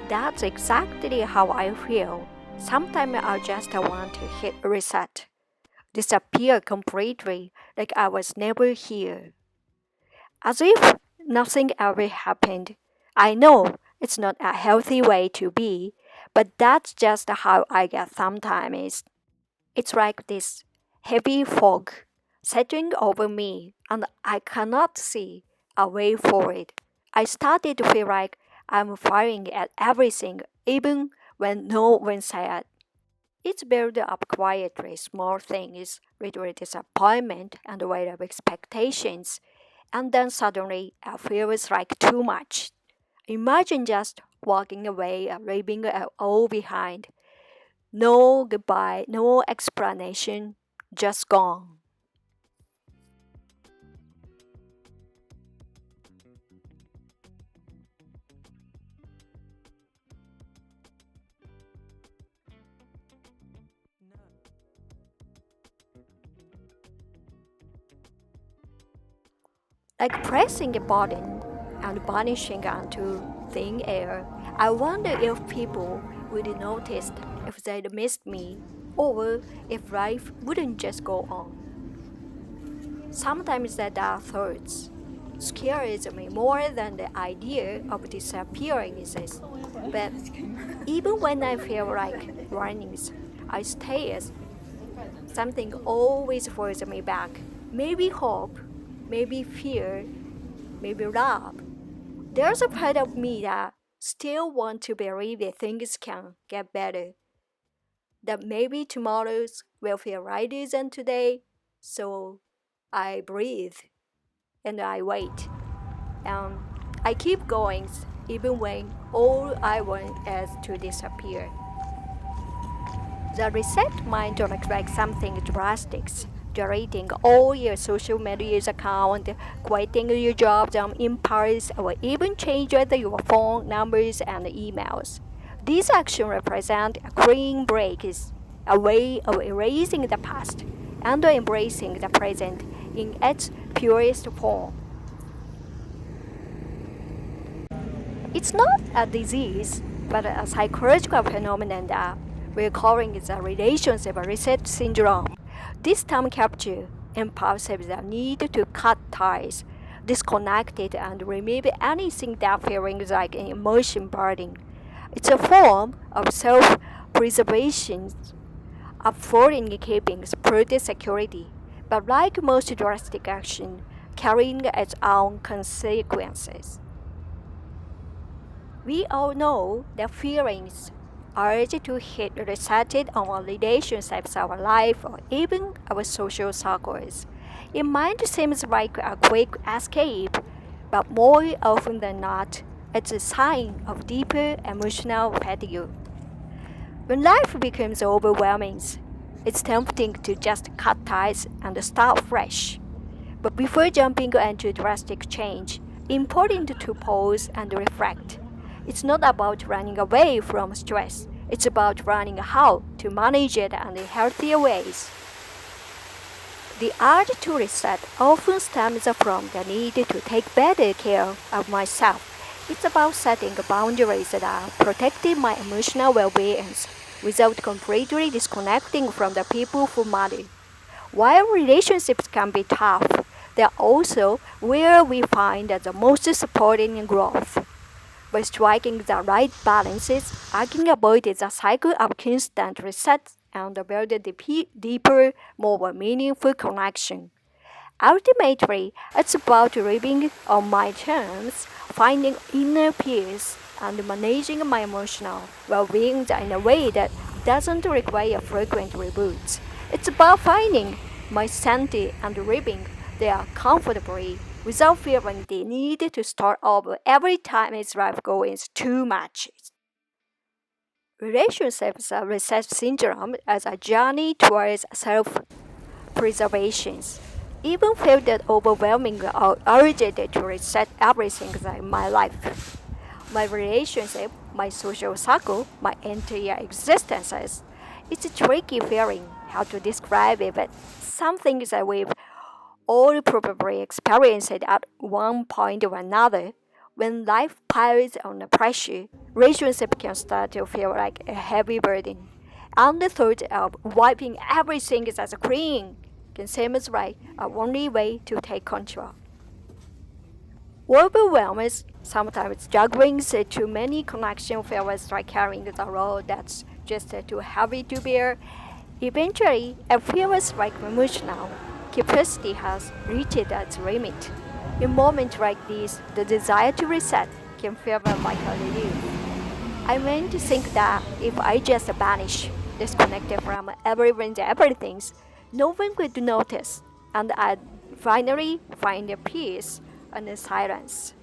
That's exactly how I feel. Sometimes I just want to hit reset, disappear completely, like I was never here. As if nothing ever happened. I know it's not a healthy way to be, but that's just how I get sometimes. It's like this heavy fog settling over me, and I cannot see a way forward. I started to feel like I'm firing at everything, even when no one said. It's built up quietly, small things, little disappointment and weight of expectations, and then suddenly it feels like too much. Imagine just walking away and leaving it all behind. No goodbye, no explanation, just gone. Like pressing a button and vanishing onto thin air. I wonder if people would notice if they'd missed me, or if life wouldn't just go on. Sometimes that are thoughts scares me more than the idea of disappearances. But even when I feel like running, I stay as something always pulls me back. Maybe hope, maybe fear, maybe love. There's a part of me that still want to believe that things can get better. That maybe tomorrows will feel lighter than today. So I breathe and I wait. And I keep going even when all I want is to disappear. The reset might look like something drastic, deleting all your social media accounts, quitting your jobs on impulse, or even changing your phone numbers and emails. These actions represent a clean break, a way of erasing the past and embracing the present in its purest form. It's not a disease, but a psychological phenomenon that we're calling the relationship reset syndrome. This term captures impulsive the need to cut ties, disconnect it, and remove anything that feels like an emotion burden. It's a form of self-preservation, affording keeping product security, but like most drastic action, carrying its own consequences. We all know the feelings urge to hit reset on our relationships, our life, or even our social circles. It might seem like a quick escape, but more often than not, it's a sign of deeper emotional fatigue. When life becomes overwhelming, it's tempting to just cut ties and start fresh. But before jumping into drastic change, important to pause and reflect. It's not about running away from stress. It's about learning how to manage it in healthier ways. The urge to reset often stems from the need to take better care of myself. It's about setting boundaries that protect my emotional well-being without completely disconnecting from the people who matter. While relationships can be tough, they're also where we find the most supporting growth. By striking the right balances, I can avoid the cycle of constant resets and build a deeper, more meaningful connection. Ultimately, it's about living on my terms, finding inner peace, and managing my emotional well-being in a way that doesn't require frequent reboots. It's about finding my sanity and living there comfortably without feeling the need to start over every time its life goes too much. Relationships reset syndrome as a journey towards self-preservation. Even felt that overwhelming urge to reset everything in my life. My relationship, my social circle, my entire existences. It's a tricky feeling how to describe it, but something that we've all probably experienced at one point or another. When life piles on the pressure, relationship can start to feel like a heavy burden. And the thought of wiping everything as clean can seem as like a only way to take control. Overwhelmed, sometimes juggling too many connections feels like carrying the load that's just too heavy to bear. Eventually, it feels like emotional capacity has reached its limit. In moments like these, the desire to reset can feel like a relief. I mean to think that if I just vanish, disconnected from everyone and everything, no one would notice, and I'd finally find a peace and a silence.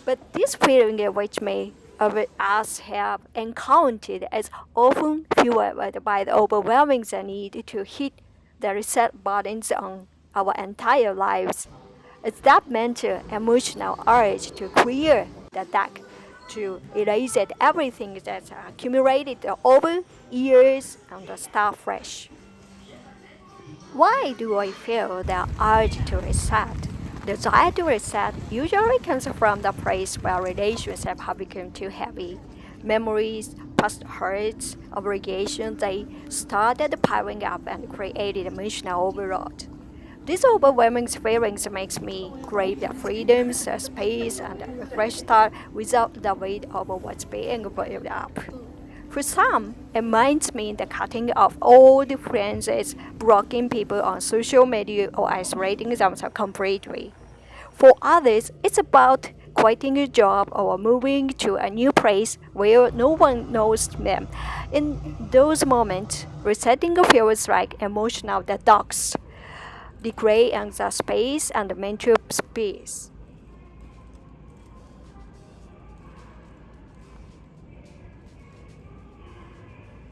But this feeling which may of us have encountered is often fueled by the overwhelming need to hit the reset buttons on our entire lives. It's that mental, emotional urge to clear the deck, to erase everything that's accumulated over years and start fresh. Why do I feel the urge to reset? The desire to reset usually comes from the place where relationships have become too heavy. Memories, past hurts, obligations, they started piling up and created emotional overload. This overwhelming feelings makes me crave the freedoms, the space, and a fresh start without the weight of what's being built up. For some, it might mean the cutting off all the friends, blocking people on social media, or isolating themselves completely. For others, it's about quitting a job or moving to a new place where no one knows them. In those moments, resetting feels like emotional detox, declaring the space and mental space.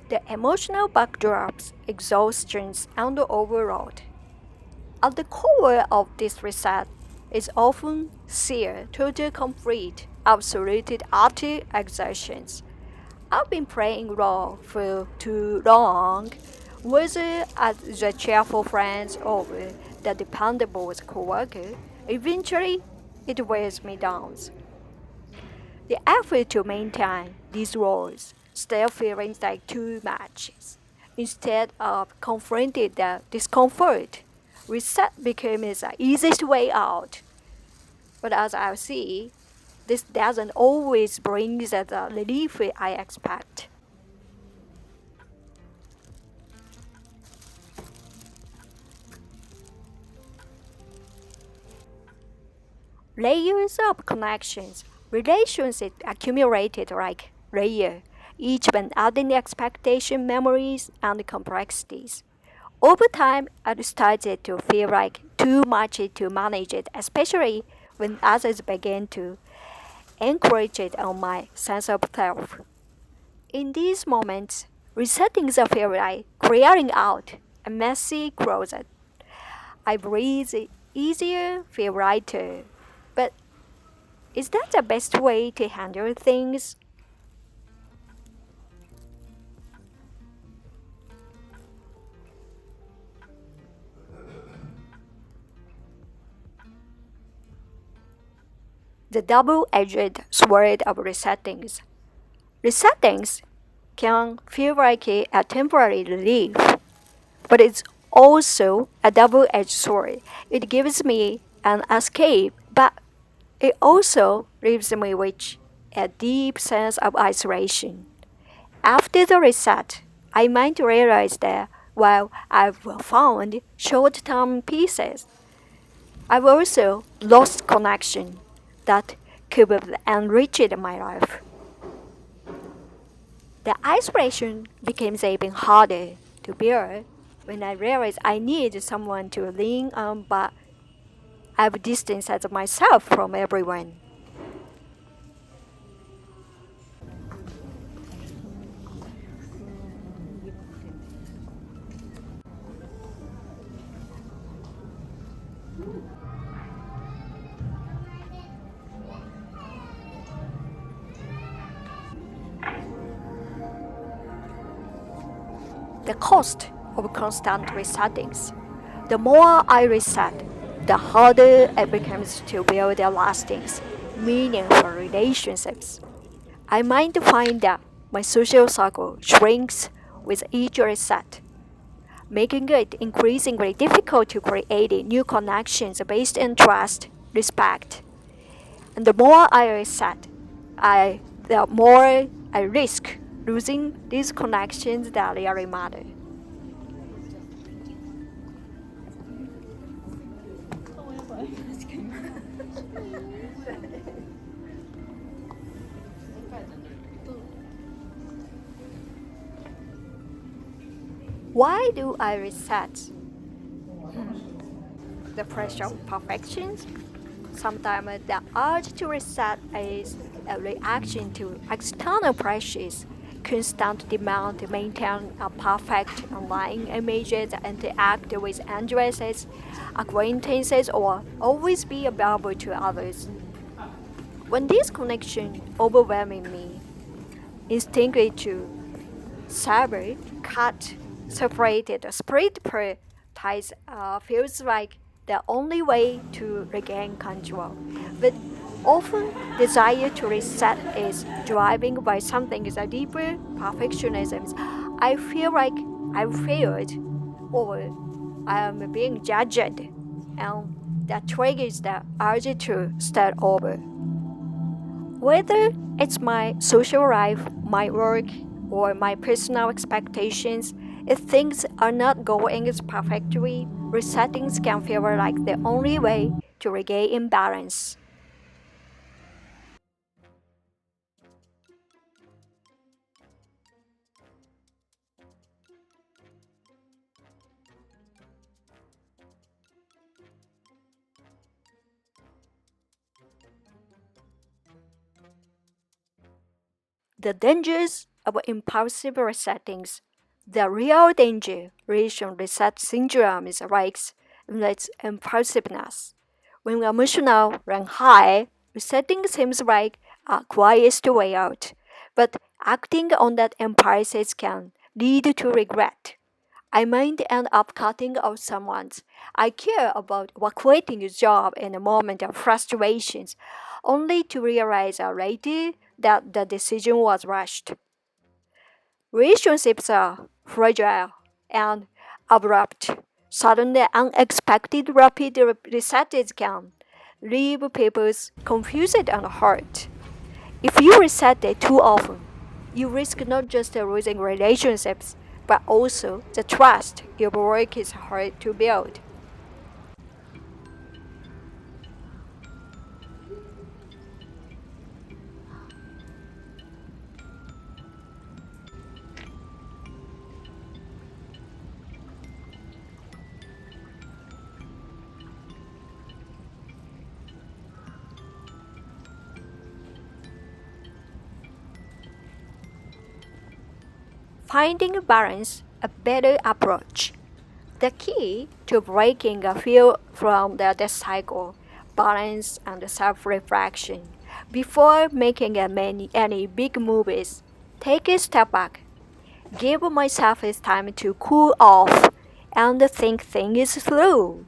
The emotional backdrops, exhaustions, and the overload. At the core of this reset is often sheer, total, complete, absolute utter exertions. I've been playing role for too long, whether as the cheerful friend or the dependable coworker. Eventually, it wears me down. The effort to maintain these roles still feels like too much. Instead of confronting the discomfort, reset becomes the easiest way out. But as I see, this doesn't always bring the relief I expect. Layers of connections, relationships accumulated like layer, each one adding expectation, memories, and complexities. Over time, I started to feel like too much to manage it, especially when others began to encourage it on my sense of self. In these moments, resetting the feel like clearing out a messy closet. I breathe easier, feel lighter. But is that the best way to handle things? The double-edged sword of resettings. Resettings can feel like a temporary relief, but it's also a double-edged sword. It gives me an escape, but it also leaves me with a deep sense of isolation. After the reset, I might realize that while I've found short-term pieces, I've also lost connection that could have enriched my life. The isolation becomes even harder to bear when I realized I need someone to lean on, but I've distanced myself from everyone. The cost of constant resettings. The more I reset, the harder it becomes to build a lasting, meaningful relationships. I might find that my social circle shrinks with each reset, making it increasingly difficult to create new connections based on trust, respect. And the more I reset, the more I risk losing these connections that really matter. Why do I reset? The pressure of perfection? Sometimes the urge to reset is a reaction to external pressures, constant demand to maintain a perfect online images and to act with addresses, acquaintances, or always be available to others. When this connection overwhelming me, instinctively to sever, cut, separated, split per ties feels like the only way to regain control. But often, desire to reset is driven by something is a deeper perfectionism. I feel like I failed or I am being judged, and that triggers the urge to start over. Whether it's my social life, my work, or my personal expectations, if things are not going as perfectly, resettings can feel like the only way to regain balance. The dangers of impulsive resettings. The real danger relation reset syndrome is arises in its impulsiveness. When emotional run high, resetting seems like a quietest way out, but acting on that impulses can lead to regret. I might end up cutting out someone I care about or quitting a job in a moment of frustrations, only to realize later that the decision was rushed. Relationships are fragile and abrupt. Sudden and unexpected rapid resets can leave people confused and hurt. If you reset it too often, you risk not just losing relationships, but also the trust your work is hard to build. Finding balance, a better approach. The key to breaking a few from the cycle, balance and self-reflection. Before making any big moves, take a step back. Give myself time to cool off and think things through.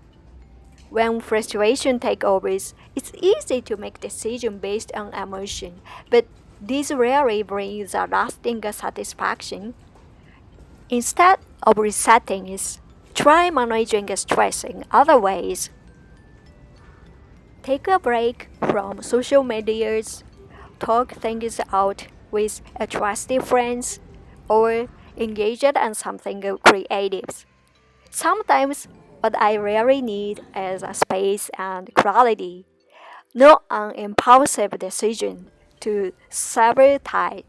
When frustration takes over, it's easy to make decisions based on emotion, but this rarely brings a lasting satisfaction. Instead of resetting it, try managing stress in other ways. Take a break from social medias, talk things out with a trusted friends, or engage in something creative. Sometimes what I really need is a space and clarity, not an impulsive decision to sever ties.